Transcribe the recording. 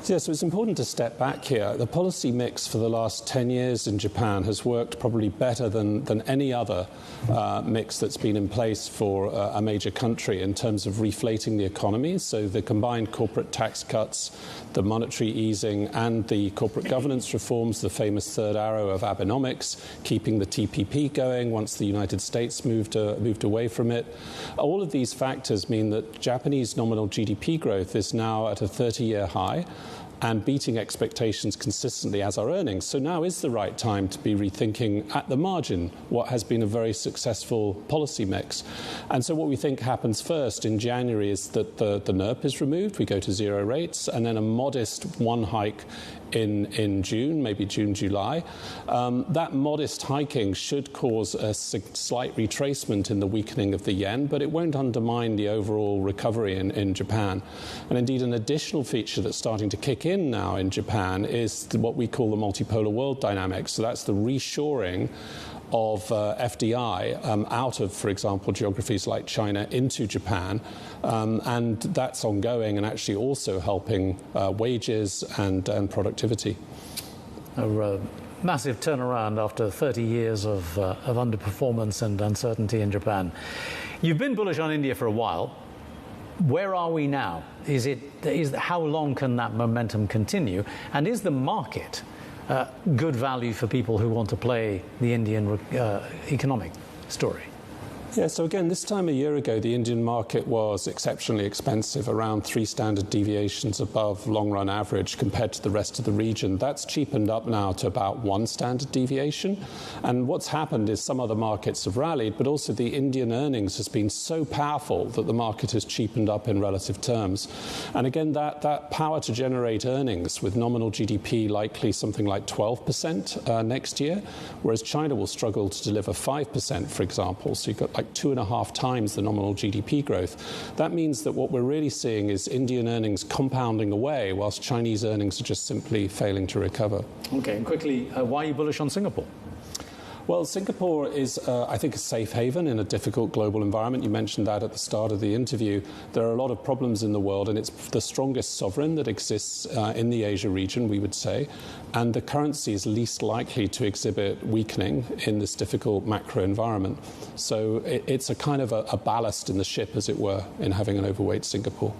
Yeah, so it's important to step back here. The policy mix for the last 10 years in Japan has worked probably better than any other mix that's been in place for a major country in terms of reflating the economy. So the combined corporate tax cuts, the monetary easing, and the corporate governance reforms, the famous third arrow of Abenomics, keeping the TPP going once the United States moved away from it. All of these factors mean that Japanese nominal GDP growth is now at a 30-year high and beating expectations consistently as our earnings. So now is the right time to be rethinking at the margin what has been a very successful policy mix. And so what we think happens first in January is that the NERP is removed, we go to zero rates, and then a modest one hike in June, maybe June, July. That modest hiking should cause a slight retracement in the weakening of the yen, but it won't undermine the overall recovery in Japan. And indeed, an additional feature that's starting to kick in now in Japan is what we call the multipolar world dynamic. So that's the reshoring of FDI out of, for example, geographies like China into Japan. And that's ongoing and actually also helping wages and productivity. A massive turnaround after 30 years of underperformance and uncertainty in Japan. You've been bullish on India for a while. Where are we now? How long can that momentum continue? And is the market good value for people who want to play the Indian economic story? Yeah, so again, this time a year ago, the Indian market was exceptionally expensive, around 3 standard deviations above long-run average compared to the rest of the region. That's cheapened up now to about 1 standard deviation. And what's happened is some other markets have rallied, but also the Indian earnings has been so powerful that the market has cheapened up in relative terms. And again, that power to generate earnings with nominal GDP likely something like 12% next year, whereas China will struggle to deliver 5%, for example. So you've got like 2.5 times the nominal GDP growth. That means that what we're really seeing is Indian earnings compounding away whilst Chinese earnings are just simply failing to recover. Okay, and quickly, why are you bullish on Singapore? Well, Singapore is, I think, a safe haven in a difficult global environment. You mentioned that at the start of the interview. There are a lot of problems in the world, and it's the strongest sovereign that exists in the Asia region, we would say. And the currency is least likely to exhibit weakening in this difficult macro environment. So it's a kind of a ballast in the ship, as it were, in having an overweight Singapore.